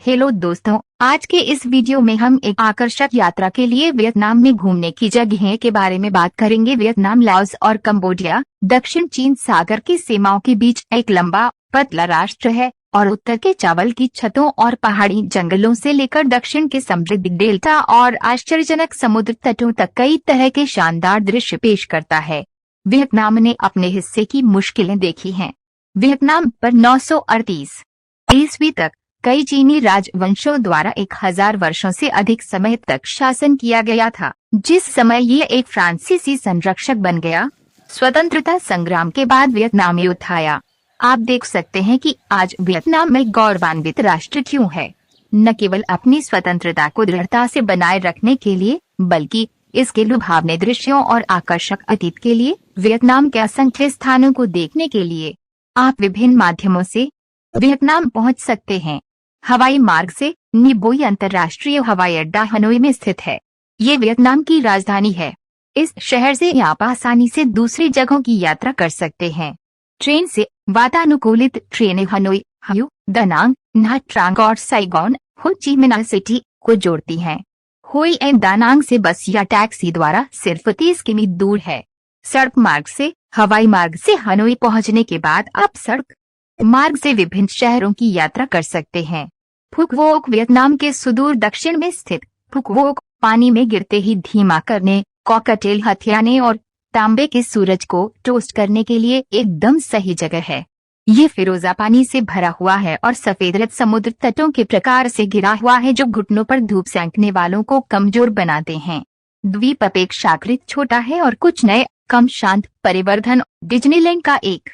Hello दोस्तों, आज के इस वीडियो में हम एक आकर्षक यात्रा के लिए वियतनाम में घूमने की जगहें के बारे में बात करेंगे। वियतनाम, लाओस और कंबोडिया दक्षिण चीन सागर की सीमाओं के बीच एक लंबा पतला राष्ट्र है और उत्तर के चावल की छतों और पहाड़ी जंगलों से लेकर दक्षिण के समृद्ध डेल्टा और आश्चर्यजनक समुद्र तटों तक कई तरह के शानदार दृश्य पेश करता है। वियतनाम ने अपने हिस्से की मुश्किलें देखी हैं। वियतनाम पर 938 ईस्वी तक कई चीनी राजवंशों द्वारा 1000 वर्षों से अधिक समय तक शासन किया गया था, जिस समय ये एक फ्रांसीसी संरक्षक बन गया। स्वतंत्रता संग्राम के बाद वियतनाम युद्ध आया। आप देख सकते हैं कि आज वियतनाम में गौरवान्वित राष्ट्र क्यों है, न केवल अपनी स्वतंत्रता को दृढ़ता से बनाए रखने के लिए, बल्कि इसके लुभावने दृश्यों और आकर्षक अतीत के लिए। वियतनाम के असंख्य स्थानों को देखने के लिए आप विभिन्न माध्यमों से वियतनाम पहुंच सकते हैं। हवाई मार्ग से निबोई अंतर्राष्ट्रीय हवाई अड्डा हनोई में स्थित है। ये वियतनाम की राजधानी है। इस शहर से आप आसानी से दूसरी जगहों की यात्रा कर सकते हैं। ट्रेन से वातानुकूलित ट्रेनें हनोई, हयू, दानांग, nha trang और साइगोन, हो ची मिन्ह सिटी को जोड़ती हैं। हुई एन दानांग से बस या टैक्सी द्वारा सिर्फ 30 किमी दूर है। सड़क मार्ग से हवाई मार्ग से हनोई पहुंचने के बाद आप सड़क मार्ग से विभिन्न शहरों की यात्रा कर सकते हैं। फुक वोक वियतनाम के सुदूर दक्षिण में स्थित फुक वोक पानी में गिरते ही धीमा करने, कॉकटेल हथियाने और तांबे के सूरज को टोस्ट करने के लिए एकदम सही जगह है। ये फिरोजा पानी से भरा हुआ है और सफेद रेत समुद्र तटों के प्रकार से घिरा हुआ है, जो घुटनों पर धूप सेंकने वालों को कमजोर बनाते हैं। द्वीप अपेक्षाकृत छोटा है और कुछ नए कम शांत परिवर्धन डिज्नीलैंड का एक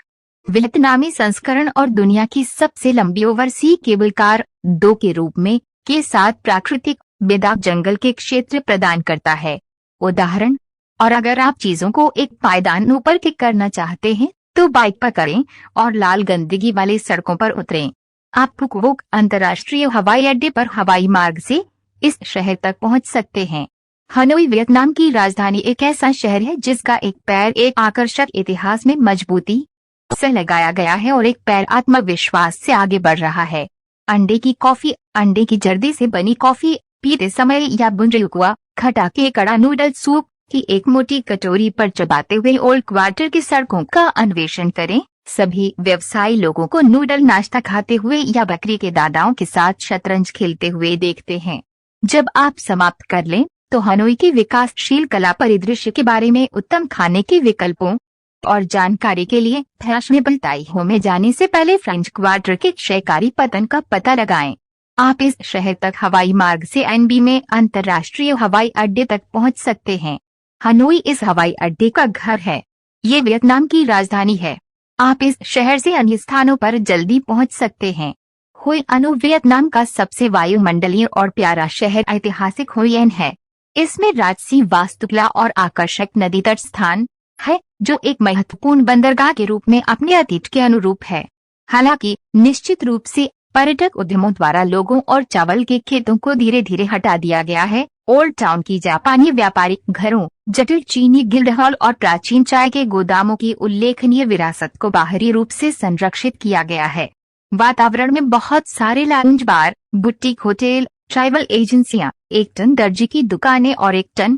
वियतनामी संस्करण और दुनिया की सबसे लंबी ओवरसी केबल कार 2 के रूप में के साथ प्राकृतिक बेदाग जंगल के क्षेत्र प्रदान करता है। उदाहरण, और अगर आप चीजों को एक पायदान ऊपर किक करना चाहते हैं तो बाइक पकड़ें और लाल गंदगी वाली सड़कों पर उतरें। आप फुक वोक अंतर्राष्ट्रीय हवाई अड्डे पर हवाई मार्ग से इस शहर तक पहुंच सकते हैं। हनोई वियतनाम की राजधानी एक ऐसा शहर है जिसका एक पैर एक आकर्षक इतिहास में मजबूती से लगाया गया है और एक पैर आत्मविश्वास से आगे बढ़ रहा है। अंडे की कॉफी, अंडे की जर्दी से बनी कॉफी पीते समय या बुंजुकुआ खटा के कड़ा नूडल सूप की एक मोटी कटोरी पर चबाते हुए ओल्ड क्वार्टर की सड़कों का अन्वेषण करें। सभी व्यवसायी लोगों को नूडल नाश्ता खाते हुए या बकरी के दादाओं के साथ शतरंज खेलते हुए देखते हैं। जब आप समाप्त कर लें तो हनोई की विकासशील कला परिदृश्य के बारे में उत्तम खाने के विकल्पों और जानकारी के लिए फैशनेबल ताइहो में जाने से पहले फ्रेंच क्वार्टर के क्षयकारी पतन का पता लगाएं। आप इस शहर तक हवाई मार्ग से एनबी में अंतर्राष्ट्रीय हवाई अड्डे तक पहुंच सकते हैं। हनोई इस हवाई अड्डे का घर है। ये वियतनाम की राजधानी है। आप इस शहर से अन्य स्थानों पर जल्दी पहुंच सकते हैं। हुई अनु वियतनाम का सबसे वायुमंडलीय और प्यारा शहर ऐतिहासिक हुई एन है। इसमें राजसी वास्तुकला और आकर्षक नदी तट स्थान है, जो एक महत्वपूर्ण बंदरगाह के रूप में अपने अतीत के अनुरूप है। हालांकि निश्चित रूप से पर्यटक उद्यमों द्वारा लोगों और चावल के खेतों को धीरे धीरे हटा दिया गया है। ओल्ड टाउन की जापानी व्यापारिक घरों, जटिल चीनी गिल्ड हॉल और प्राचीन चाय के गोदामों की उल्लेखनीय विरासत को बाहरी रूप से संरक्षित किया गया है। वातावरण में बहुत सारे लाउंज बार, बुटीक होटल, ट्रैवल एजेंसियां, 1 टन दर्जी की दुकानें और 1 टन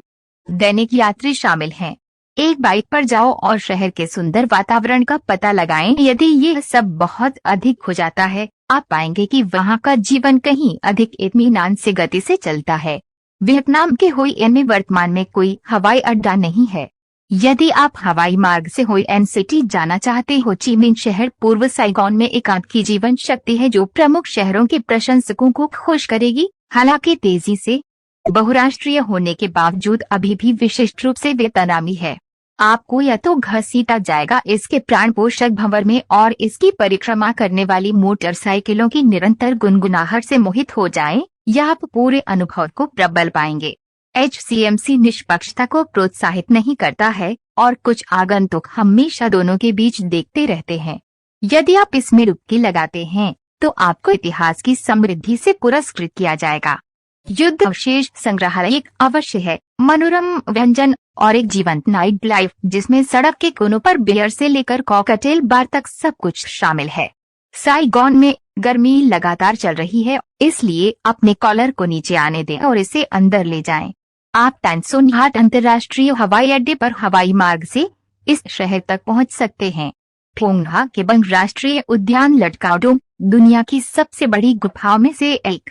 दैनिक यात्री शामिल हैं। एक बाइक पर जाओ और शहर के सुंदर वातावरण का पता लगाएं। यदि यह सब बहुत अधिक हो जाता है, आप पाएंगे कि वहां का जीवन कहीं अधिक इत्मीनान से गति से चलता है। वियतनाम के हुई एन में वर्तमान में कोई हवाई अड्डा नहीं है। यदि आप हवाई मार्ग से हुई एन सिटी जाना चाहते हो, ची मिन्ह शहर पूर्व साइगोन में एकांत की जीवन शक्ति है जो प्रमुख शहरों के प्रशंसकों को खुश करेगी। हालांकि तेजी से बहुराष्ट्रीय होने के बावजूद अभी भी विशिष्ट रूप से वियतनामी है। आपको या तो घसीटा जाएगा इसके प्राण पोषक भंवर में और इसकी परिक्रमा करने वाली मोटरसाइकिलों की निरंतर गुनगुनाहट से मोहित हो जाएं, या आप पूरे अनुभव को प्रबल पाएंगे। HCMC निष्पक्षता को प्रोत्साहित नहीं करता है और कुछ आगंतुक हमेशा दोनों के बीच देखते रहते हैं। यदि आप इसमें डुबकी लगाते हैं तो आपको इतिहास की समृद्धि से पुरस्कृत किया जाएगा। युद्ध अवशेष संग्रहालय एक अवश्य है, मनोरम व्यंजन और एक जीवंत नाइट लाइफ जिसमें सड़क के कोनों पर बियर से लेकर कॉकटेल बार तक सब कुछ शामिल है। साइगोन में गर्मी लगातार चल रही है, इसलिए अपने कॉलर को नीचे आने दें और इसे अंदर ले जाएं। आप टैंसोन घाट अंतर्राष्ट्रीय हवाई अड्डे पर हवाई मार्ग से इस शहर तक पहुंच सकते हैं। फोंग हा केबंग राष्ट्रीय उद्यान लटकाओडोंग दुनिया की सबसे बड़ी गुफाओं में से एक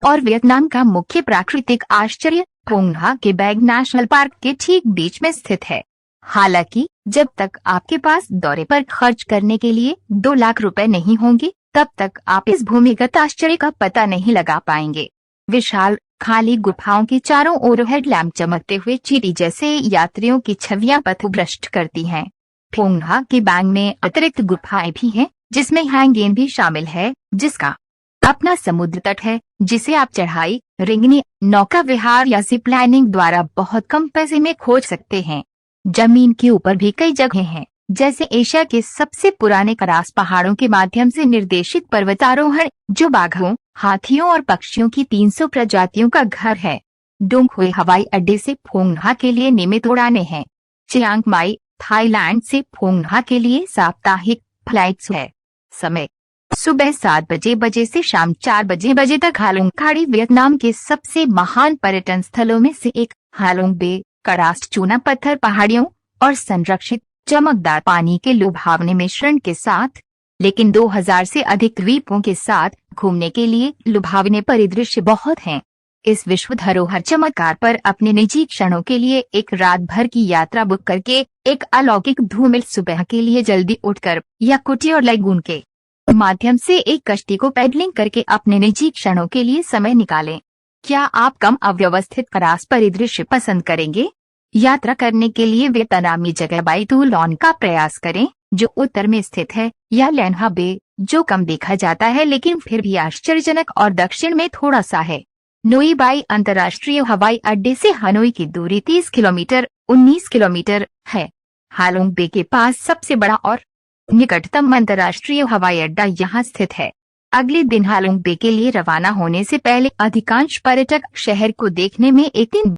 और वियतनाम का मुख्य प्राकृतिक आश्चर्य फोंग हा केबंग नेशनल पार्क के ठीक बीच में स्थित है। हालांकि जब तक आपके पास दौरे पर खर्च करने के लिए 2 लाख रुपए नहीं होंगे, तब तक आप इस भूमिगत आश्चर्य का पता नहीं लगा पाएंगे। विशाल खाली गुफाओं के चारों ओर हेडलैम्प चमकते हुए चींटी जैसे यात्रियों की छवियां पथभ्रष्ट करती हैं। फोंग हा केबंग में अतिरिक्त गुफाएं भी हैं, जिसमें हैंगेन भी शामिल है, जिसका अपना समुद्र तट है, जिसे आप चढ़ाई, रिंगनी, नौका विहार या जिप लाइनिंग द्वारा बहुत कम पैसे में खोज सकते हैं। जमीन के ऊपर भी कई जगह हैं, जैसे एशिया के सबसे पुराने करास पहाड़ों के माध्यम से निर्देशित पर्वतारोहण, जो बाघों, हाथियों और पक्षियों की 300 प्रजातियों का घर है। डोंगहुई हवाई अड्डे से फोंग हा के लिए नियमित उड़ानें हैं। चियांग माई, थाईलैंड से फोंग हा के लिए साप्ताहिक फ्लाइट्स है। समय सुबह 7 बजे से शाम 4 बजे तक। हालोंग खाड़ी वियतनाम के सबसे महान पर्यटन स्थलों में से एक। हालोंग बे करास्ट चूना पत्थर पहाड़ियों और संरक्षित चमकदार पानी के लुभावने मिश्रण के साथ, लेकिन 2000 से अधिक द्वीपों के साथ घूमने के लिए लुभावने परिदृश्य बहुत हैं। इस विश्व धरोहर चमत्कार पर अपने निजी क्षणों के लिए एक रात भर की यात्रा बुक करके एक अलौकिक धूमिल सुबह के लिए जल्दी उठकर या कुटी और लैगून के माध्यम से एक कश्ती को पैडलिंग करके अपने निजी क्षणों के लिए समय निकालें। क्या आप कम अव्यवस्थित करास परिदृश्य पसंद करेंगे? यात्रा करने के लिए वियतनामी जगह बाई तू लॉन का प्रयास करें, जो उत्तर में स्थित है, या लैन हा बे, जो कम देखा जाता है लेकिन फिर भी आश्चर्यजनक और दक्षिण में थोड़ा सा है। नोई बाई अंतर्राष्ट्रीय हवाई अड्डे से हनोई की दूरी 30 किलोमीटर 19 किलोमीटर है। हालोंग बे के पास सबसे बड़ा और निकटतम अंतर्राष्ट्रीय हवाई अड्डा यहाँ स्थित है। अगले दिन हालोंग बे के लिए रवाना होने से पहले अधिकांश पर्यटक शहर को देखने में एक दिन